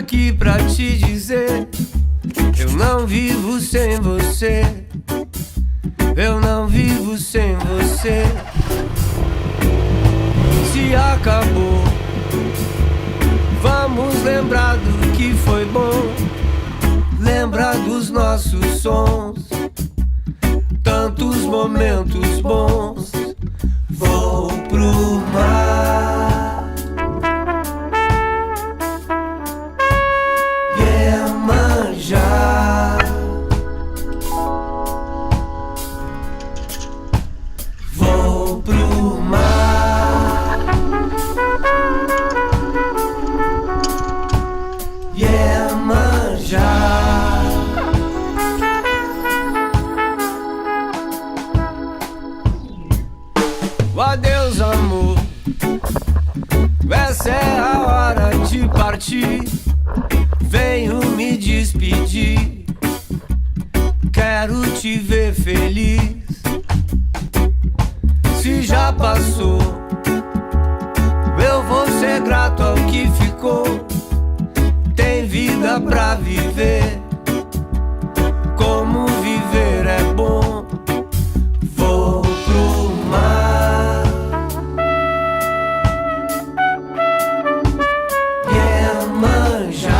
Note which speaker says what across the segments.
Speaker 1: aqui pra te dizer: eu não vivo sem você. Eu não vivo sem você. Se acabou, vamos lembrar do que foi bom. Lembrar dos nossos sons, tantos momentos bons. Vou pro mar, Iemanjá. Vou pro mar, Iemanjá. Adeus, amor, essa é a hora de partir. Venho me despedir, quero te ver feliz. Se já passou, eu vou ser grato ao que ficou. Tem vida pra viver, como viver é bom. Vou pro mar, Iemanjá.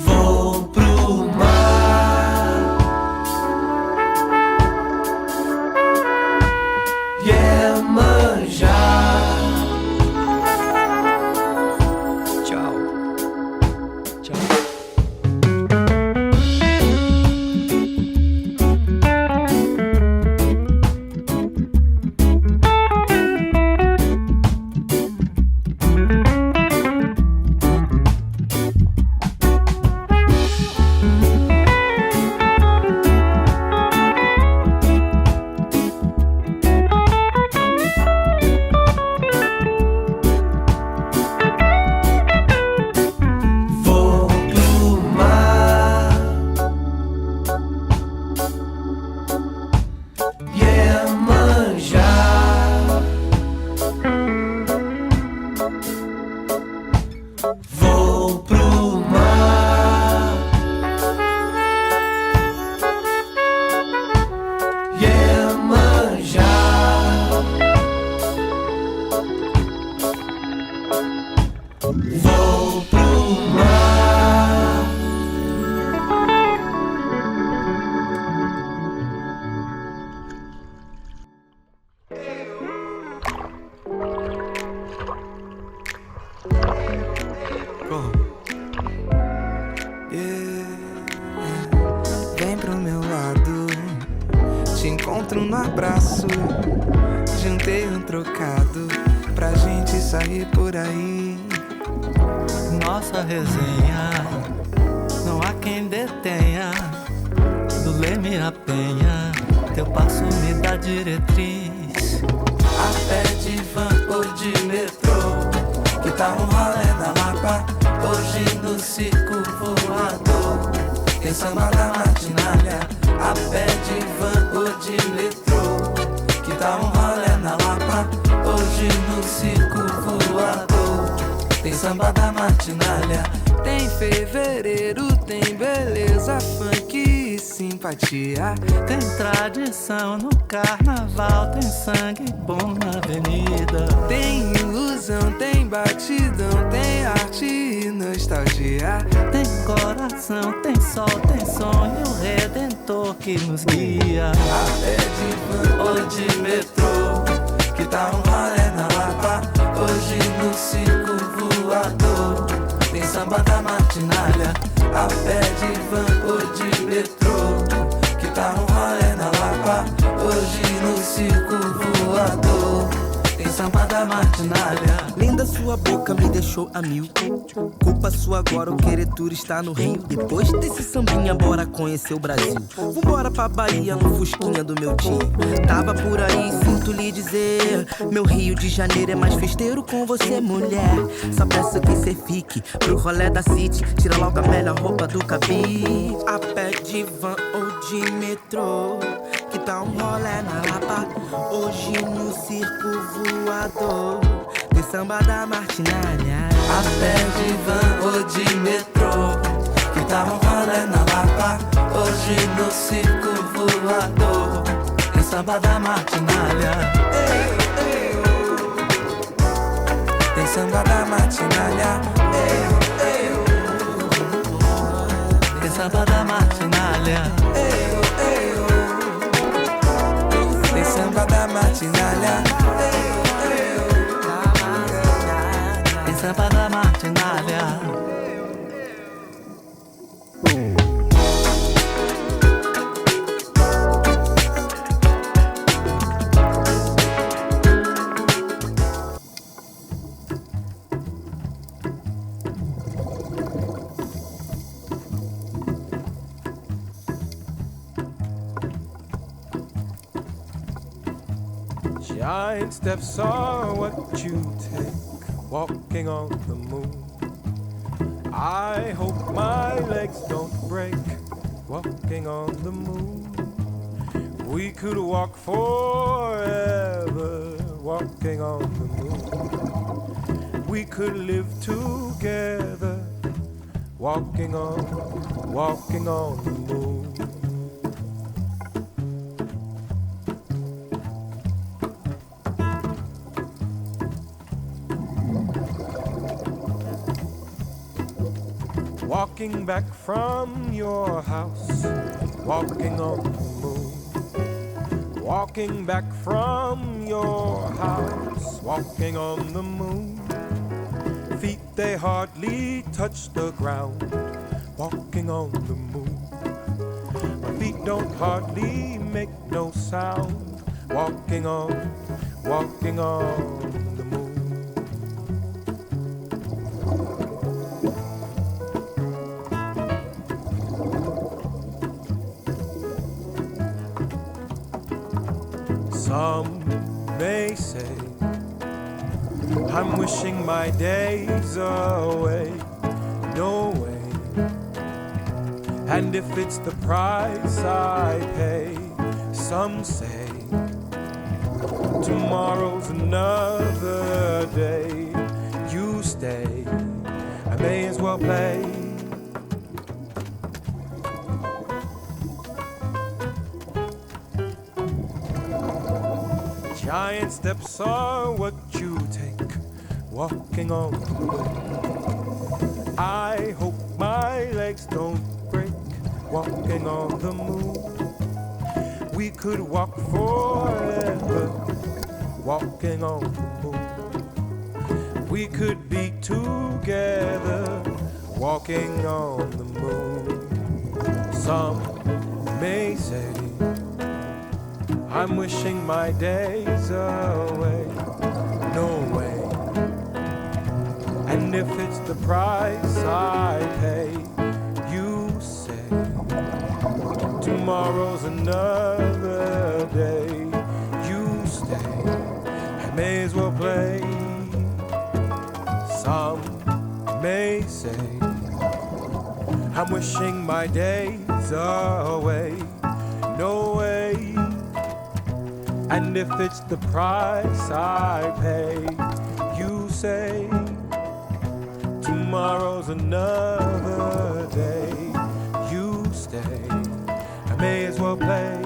Speaker 1: Vou pro mar, Iemanjá. Tchau. Tchau. Vou pro mar, Iemanjá. Vou pro mar, Iemanjá. Vou pro mar.
Speaker 2: Vem pro meu lado, te encontro no abraço. Juntei um trocado pra gente sair por aí.
Speaker 3: Nossa resenha, não há quem detenha. Do Leme a Penha, teu passo me dá diretriz.
Speaker 2: A pé de van ou de metrô, que tá um rolê na Lapa. Hoje no circo voador, tem samba da martinalha. A pé de van ou de metrô, que tá um rolê na Lapa. Hoje no circo voador, tem samba da martinalha. Tem fevereiro, tem beleza, funk e simpatia.
Speaker 3: Tem tradição no carnaval, tem sangue bom na avenida.
Speaker 2: Tem ilusão, tem batidão, tem arte e nostalgia.
Speaker 3: Tem coração, tem sol, tem sonho redentor que nos guia.
Speaker 2: A pé de van ou de metrô, que tá um rolê na Lapa. Hoje no circo voador, tem samba da martinalha. A pé de van ou de metrô, que tá um rolê na Lapa. Hoje no circo voador, tem samba da martinalha.
Speaker 4: Linda sua boca me deixou a mil. Culpa sua agora, o querer está no Rio. Depois desse sambinha, bora conhecer o Brasil. Vambora pra Bahia, no fusquinha do meu tio. Tava por aí, sinto lhe dizer, meu Rio de Janeiro é mais festeiro com você, mulher. Só peço que cê fique pro rolê da City. Tira logo a melhor roupa do cabide. A pé de van ou de metrô, que tá um rolê na Lapa. Hoje no circo voador, tem samba da martinalha.
Speaker 2: A pé de van ou de metrô, que tá um rolê na Lapa. Hoje no circo voador, tem samba da martinalha. Tem samba da martinalha. Tem samba da martinalha. Tem samba da martinalha. Tem samba da martinalha.
Speaker 1: Giant steps are what you take, walking on the moon. I hope my legs don't break, walking on the moon. We could walk forever, walking on the moon. We could live together, walking on the moon. Walking back from your house, walking on the moon. Walking back from your house, walking on the moon. Feet they hardly touch the ground, walking on the moon. My feet don't hardly make no sound, walking on the moon. Some may say I'm wishing my days away. No way. And if it's the price I pay, some say tomorrow's another day. You stay, I may as well play. Giant steps are what you take, walking on the moon. I hope my legs don't break, walking on the moon. We could walk forever, walking on the moon. We could be together, walking on the moon. Some may say I'm wishing my days away. No way. And if it's the price I pay, you say tomorrow's another day. You stay, I may as well play. Some may say I'm wishing my days away. No way. And if it's the price I pay, you say tomorrow's another day. You stay, I may as well play.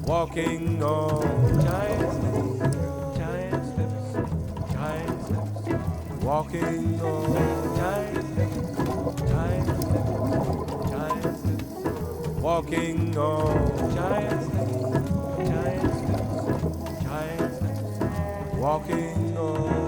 Speaker 1: Walking on giant steps, walking on giant steps, walking on giant steps, giant steps, giant steps, walking on.